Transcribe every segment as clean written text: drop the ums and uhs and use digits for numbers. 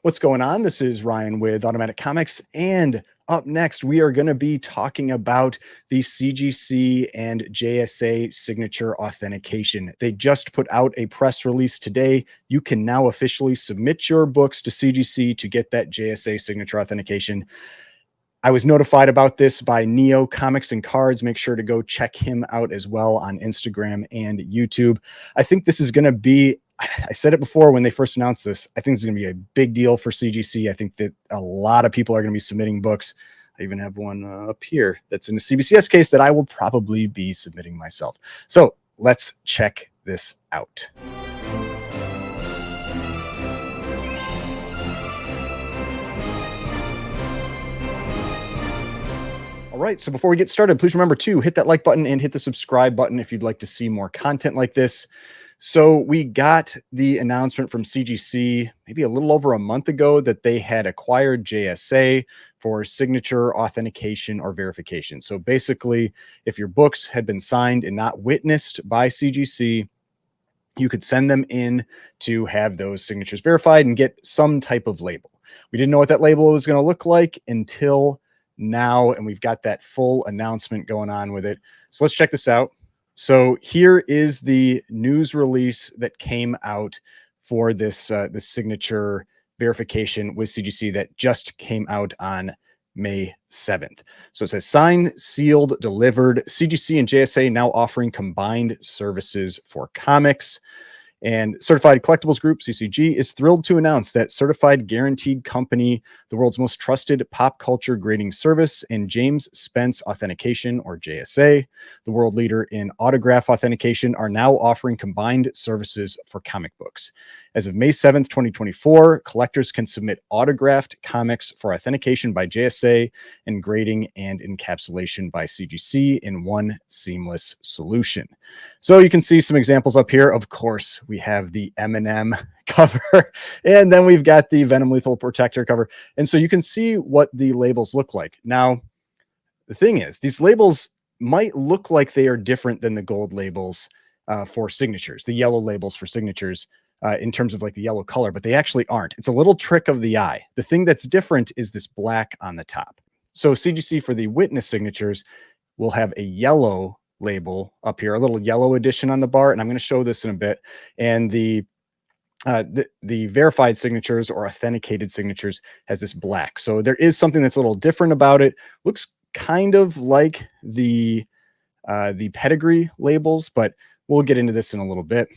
What's going on? This is Ryan with Automatic Comics, and up next we are going to be talking about the CGC and JSA signature authentication. They just put out a press release today. You can now officially submit your books to CGC to get that JSA signature authentication. I was notified about this by Neo Comics and Cards. Make sure to go check him out as well on Instagram and YouTube. I think this is going to be, I said it before when they first announced this, I think it's going to be a big deal for CGC. I think that a lot of people are going to be submitting books. I even have one up here that's in a CBCS case that I will probably be submitting myself. So let's check this out. All right, so before we get started, please remember to hit that like button and hit the subscribe button if you'd like to see more content like this. So we got the announcement from CGC maybe a little over a month ago that they had acquired JSA for signature authentication or verification. So basically, if your books had been signed and not witnessed by CGC, you could send them in to have those signatures verified and get some type of label. We didn't know what that label was going to look like until now, and we've got that full announcement going on with it. So let's check this out. So here is the news release that came out for this this signature verification with CGC that just came out on May 7th. So it says signed, sealed, delivered. CGC and JSA now offering combined services for comics. And Certified Collectibles Group, CCG, is thrilled to announce that Certified Guaranteed Company, the world's most trusted pop culture grading service, and James Spence Authentication, or JSA, the world leader in autograph authentication, are now offering combined services for comic books. As of May 7th, 2024, collectors can submit autographed comics for authentication by JSA and grading and encapsulation by CGC in one seamless solution. So you can see some examples up here. Of course, we have the M&M cover, and then we've got the Venom Lethal Protector cover. And so you can see what the labels look like. Now, the thing is, these labels might look like they are different than the gold labels for signatures, the yellow labels for signatures. In terms of like the yellow color, but they actually aren't. It's a little trick of the eye. The thing that's different is this black on the top. So CGC for the witness signatures will have a yellow label up here, a little yellow edition on the bar, and I'm going to show this in a bit. And the verified signatures or authenticated signatures has this black. So there is something that's a little different about it. Looks kind of like the pedigree labels, but we'll get into this in a little bit.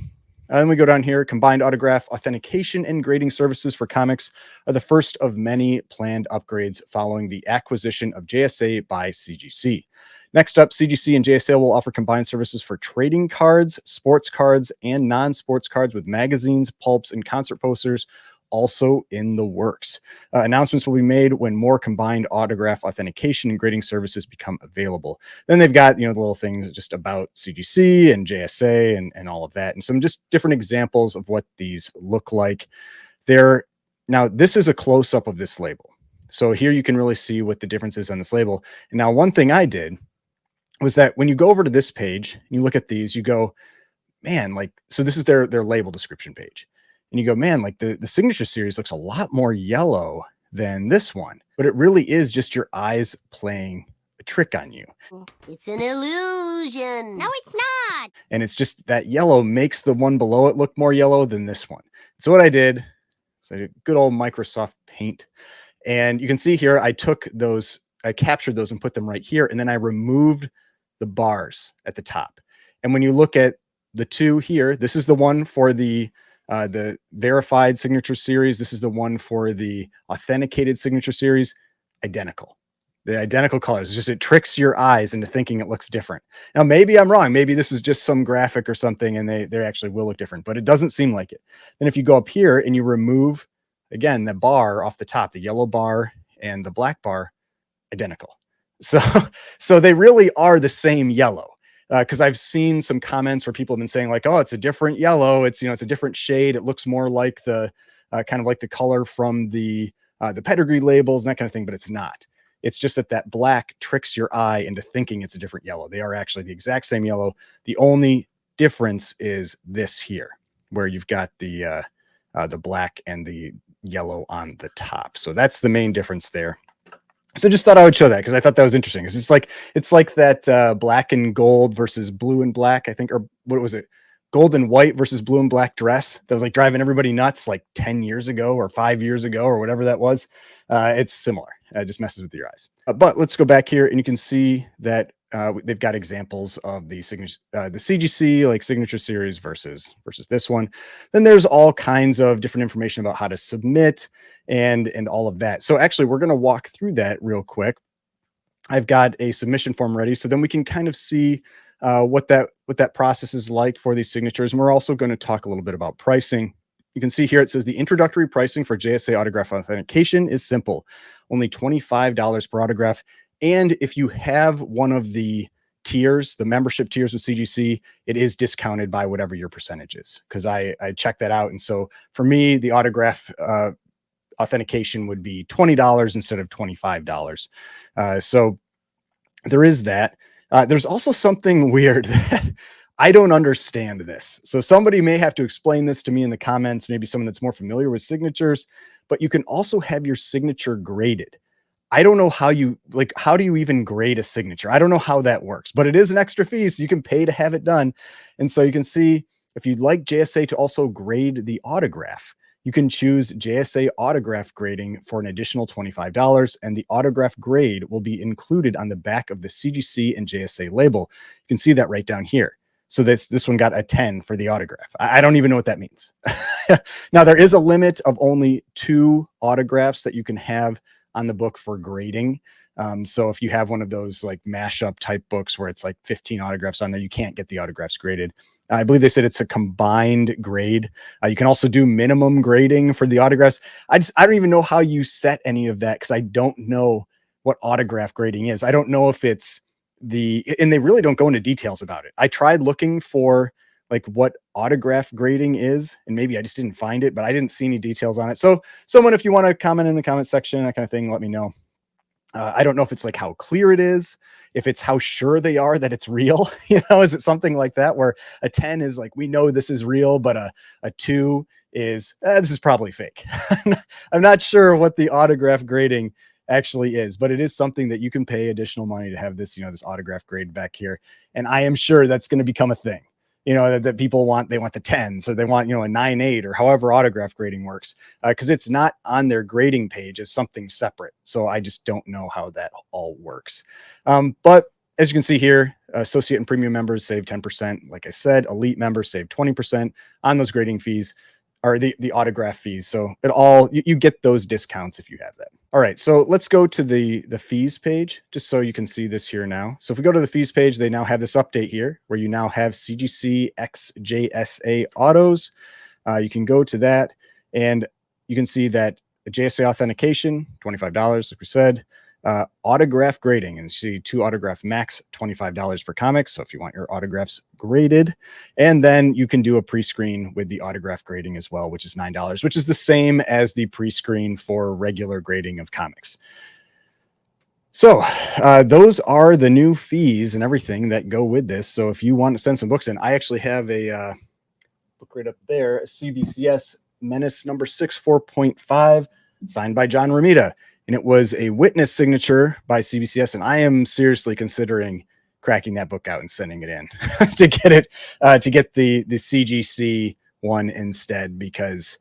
Then we go down here. Combined autograph authentication and grading services for comics are the first of many planned upgrades following the acquisition of JSA by CGC. Next up, CGC and JSA will offer combined services for trading cards, sports cards, and non-sports cards with magazines, pulps, and concert posters also in the works. Announcements will be made when more combined autograph authentication and grading services become available. Then they've got, the little things just about CGC and JSA and all of that, and some just different examples of what these look like. Now, this is a close-up of this label. So here you can really see what the difference is on this label. And now one thing I did was that when you go over to this page and you look at these, you go, man, so this is their label description page. And you go, man, the signature series looks a lot more yellow than this one, but it really is just your eyes playing a trick on you. It's an illusion. No, it's not. And it's just that yellow makes the one below it look more yellow than this one. So what I did is I did good old Microsoft Paint. And you can see here, I captured those and put them right here. And then I removed the bars at the top. And when you look at the two here, this is the one for the verified signature series. This is the one for the authenticated signature series. Identical. The identical colors. It's just, it tricks your eyes into thinking it looks different. Now, maybe I'm wrong. Maybe this is just some graphic or something and they actually will look different, but it doesn't seem like it. Then if you go up here and you remove, again, the bar off the top, the yellow bar and the black bar, identical. So they really are the same yellow. Because I've seen some comments where people have been saying like, oh, it's a different yellow. It's, it's a different shade. It looks more like the kind of like the color from the pedigree labels and that kind of thing, but it's not. It's just that black tricks your eye into thinking it's a different yellow. They are actually the exact same yellow. The only difference is this here, where you've got the black and the yellow on the top. So that's the main difference there. So just thought I would show that because I thought that was interesting. It's like that black and gold versus blue and black, I think, or what was it? Gold and white versus blue and black dress that was like driving everybody nuts like 10 years ago or 5 years ago or whatever that was. It's similar. It just messes with your eyes. But let's go back here and you can see that they've got examples of the signature, the CGC like signature series versus this one. Then there's all kinds of different information about how to submit and all of that. So actually, we're going to walk through that real quick. I've got a submission form ready, so then we can kind of see what that process is like for these signatures. And we're also going to talk a little bit about pricing. You can see here it says the introductory pricing for JSA autograph authentication is simple, only $25 per autograph. And if you have one of the tiers, the membership tiers with CGC, it is discounted by whatever your percentage is. Because I checked that out, and so for me, the autograph authentication would be $20 instead of $25. So there is that. There's also something weird that I don't understand this. So somebody may have to explain this to me in the comments, maybe someone that's more familiar with signatures, but you can also have your signature graded. I don't know how how do you even grade a signature? I don't know how that works, but it is an extra fee, so you can pay to have it done. And so you can see if you'd like JSA to also grade the autograph, you can choose JSA autograph grading for an additional $25, and the autograph grade will be included on the back of the CGC and JSA label. You can see that right down here. So this one got a 10 for the autograph. I don't even know what that means. Now, there is a limit of only 2 autographs that you can have on the book for grading. So if you have one of those like mashup type books where it's like 15 autographs on there, you can't get the autographs graded. I believe they said it's a combined grade. You can also do minimum grading for the autographs. I don't even know how you set any of that because I don't know what autograph grading is. I don't know if it's and they really don't go into details about it. I tried looking for like what autograph grading is, and maybe I just didn't find it, but I didn't see any details on it. So someone, if you want to comment in the comment section, that kind of thing, let me know. I don't know if it's like how clear it is, if it's how sure they are that it's real. Is it something like that where a 10 is like, we know this is real, but a 2 is, this is probably fake. I'm not sure what the autograph grading actually is, but it is something that you can pay additional money to have this, this autograph grade back here. And I am sure that's going to become a thing. That people want, they want the 10s or they want, a 9.8 or however autograph grading works, because it's not on their grading page as something separate. So I just don't know how that all works. But as you can see here, associate and premium members save 10%. Like I said, elite members save 20% on those grading fees or the autograph fees. So you get those discounts if you have that. All right, so let's go to the fees page, just so you can see this here now. So if we go to the fees page, they now have this update here where you now have CGC X JSA autos. You can go to that and you can see that the JSA authentication, $25, like we said, autograph grading, and you see 2 autograph max, $25 per comic. So if you want your autographs graded, and then you can do a pre-screen with the autograph grading as well, which is $9, which is the same as the pre-screen for regular grading of comics. So those are the new fees and everything that go with this. So if you want to send some books in, I actually have a book right up there, a CBCS Menace number 6 4.5, signed by John Romita. And it was a witness signature by CBCS. And I am seriously considering cracking that book out and sending it in to get the CGC one instead, because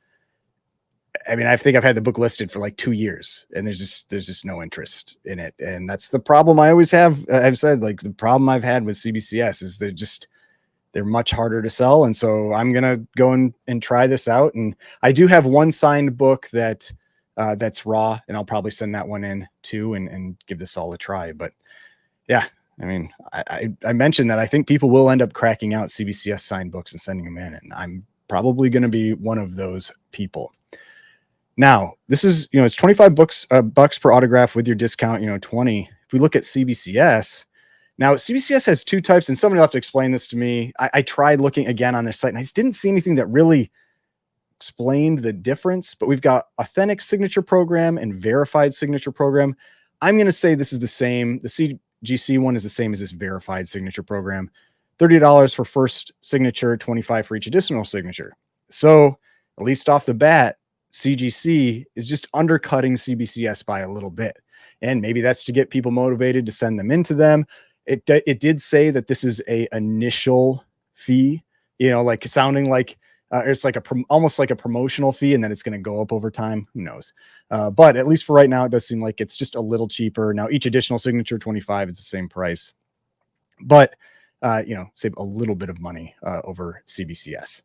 I mean, I think I've had the book listed for like 2 years and there's just no interest in it. And that's the problem I always have. I've said, like, the problem I've had with CBCS is they're much harder to sell. And so I'm going to go and try this out. And I do have one signed book that's raw, and I'll probably send that one in too and give this all a try. But yeah, I mean, I mentioned that I think people will end up cracking out CBCS signed books and sending them in, and I'm probably going to be one of those people. Now, this is, it's 25 bucks per autograph with your discount, 20. If we look at CBCS, now CBCS has 2 types, and somebody will have to explain this to me. I tried looking again on their site, and I just didn't see anything that really explained the difference. But we've got authentic signature program and verified signature program. I'm going to say this is the same. The CGC one is the same as this verified signature program. $30 for first signature, $25 for each additional signature. So at least off the bat, CGC is just undercutting CBCS by a little bit. And maybe that's to get people motivated to send them into them. It did say that this is a initial fee, like sounding like it's like almost like a promotional fee, and then it's going to go up over time. Who knows? But at least for right now, it does seem like it's just a little cheaper. Now, each additional signature, 25, it's the same price, but save a little bit of money over CBCS.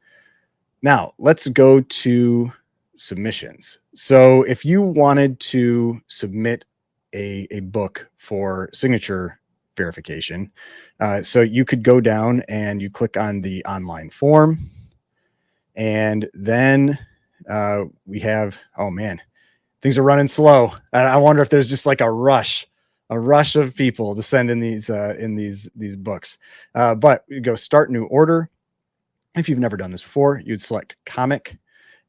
Now, let's go to submissions. So if you wanted to submit a book for signature verification, so you could go down and you click on the online form, and then we have, oh man, things are running slow. I wonder if there's just like a rush of people to send in these books. But you go start new order. If you've never done this before, you'd select comic,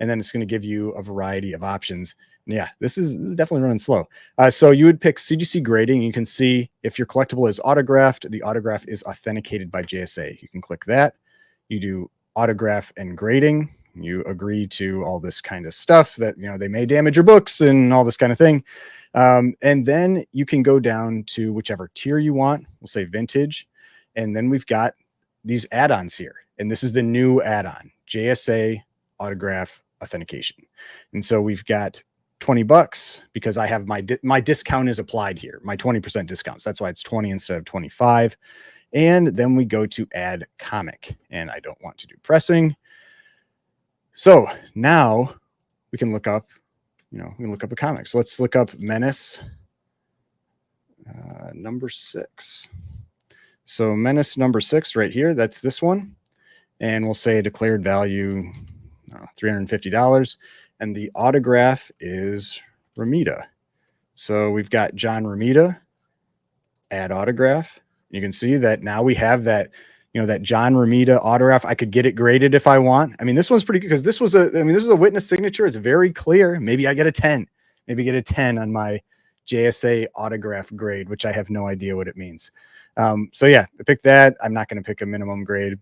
and then it's going to give you a variety of options. And yeah, this is definitely running slow. So you would pick CGC grading. You can see if your collectible is autographed, the autograph is authenticated by JSA. You can click that. You do autograph and grading. You agree to all this kind of stuff that, they may damage your books and all this kind of thing. And then you can go down to whichever tier you want. We'll say vintage. And then we've got these add-ons here. And this is the new add-on, JSA autograph authentication. And so we've got $20 because I have my discount is applied here, my 20% discounts. That's why it's 20 instead of 25. And then we go to add comic, and I don't want to do pressing. So now we can look up, we can look up a comic. So let's look up Menace number 6. So Menace number 6 right here, that's this one. And we'll say declared value, $350. And the autograph is Romita. So we've got John Romita, add autograph. You can see that now we have that, that John Romita autograph. I could get it graded if I want. I mean, this one's pretty good because this was a witness signature. It's very clear. Maybe I get a 10, maybe get a 10 on my JSA autograph grade, which I have no idea what it means. So yeah, I picked that. I'm not going to pick a minimum grade,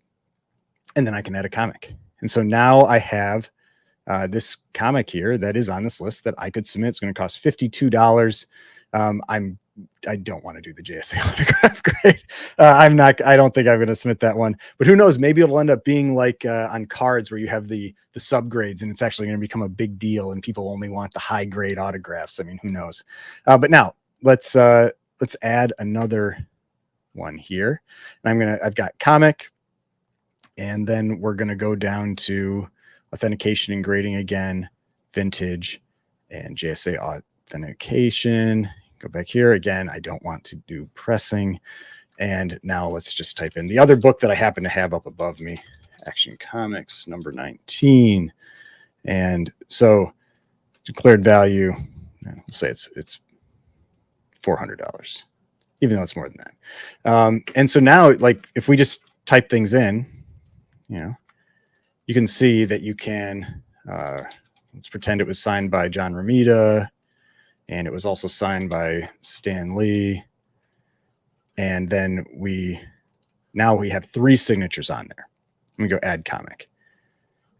and then I can add a comic. And so now I have this comic here that is on this list that I could submit. It's going to cost $52. I don't want to do the JSA autograph grade. I don't think I'm going to submit that one, but who knows? Maybe it'll end up being like on cards where you have the subgrades, and it's actually going to become a big deal and people only want the high grade autographs. I mean, who knows? But now let's add another one here. And I've got comic, and then we're going to go down to authentication and grading again, vintage, and JSA authentication. Go back here again. I don't want to do pressing. And now let's just type in the other book that I happen to have up above me, Action Comics number 19. And so declared value, we'll say it's $400, even though it's more than that. And so now, like, if we just type things in, you can see that you can, let's pretend it was signed by John Romita, and it was also signed by Stan Lee. And then now we have 3 signatures on there. Let me go add comic.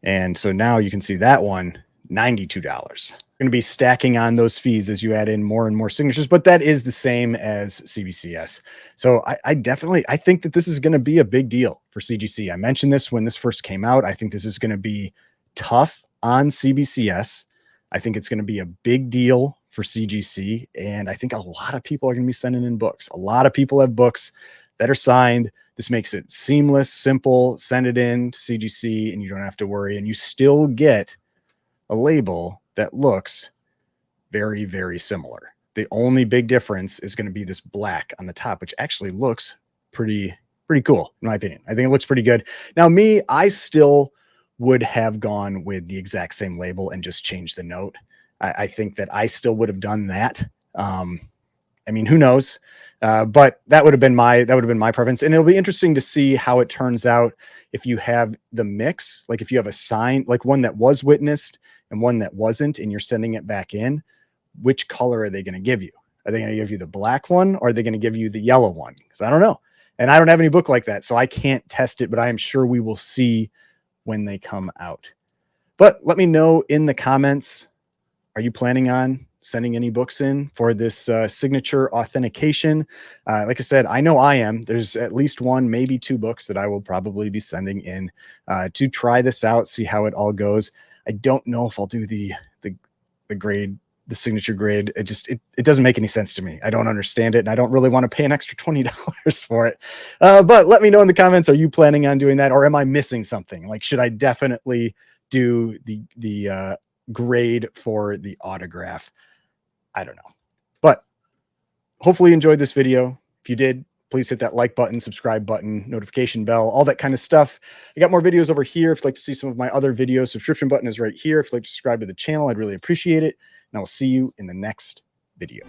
And so now you can see that one, $92. Going to be stacking on those fees as you add in more and more signatures, but that is the same as CBCS. So I think that this is going to be a big deal for CGC. I mentioned this when this first came out. I think this is going to be tough on CBCS. I think it's going to be a big deal for CGC. And I think a lot of people are going to be sending in books. A lot of people have books that are signed. This makes it seamless, simple, send it in to CGC and you don't have to worry. And you still get a label that looks very, very similar. The only big difference is going to be this black on the top, which actually looks pretty cool, in my opinion. I think it looks pretty good. Now, I still would have gone with the exact same label and just changed the note. I think that I still would have done that. I mean, who knows? But that would have been my preference. And it'll be interesting to see how it turns out if you have the mix, like if you have a sign, like one that was witnessed and one that wasn't, and you're sending it back in, which color are they going to give you? Are they going to give you the black one, or are they going to give you the yellow one? Because I don't know. And I don't have any book like that, so I can't test it, but I am sure we will see when they come out. But let me know in the comments, are you planning on sending any books in for this signature authentication? Like I said, I know I am. There's at least one, maybe two books that I will probably be sending in to try this out, see how it all goes. I don't know if I'll do the grade, the signature grade. It doesn't make any sense to me. I don't understand it, and I don't really want to pay an extra $20 for it. But let me know in the comments, are you planning on doing that, or am I missing something? Like, should I definitely do the grade for the autograph? I don't know, but hopefully you enjoyed this video. If you did, please hit that like button, subscribe button, notification bell, all that kind of stuff. I got more videos over here. If you'd like to see some of my other videos, subscription button is right here. If you'd like to subscribe to the channel, I'd really appreciate it. And I will see you in the next video.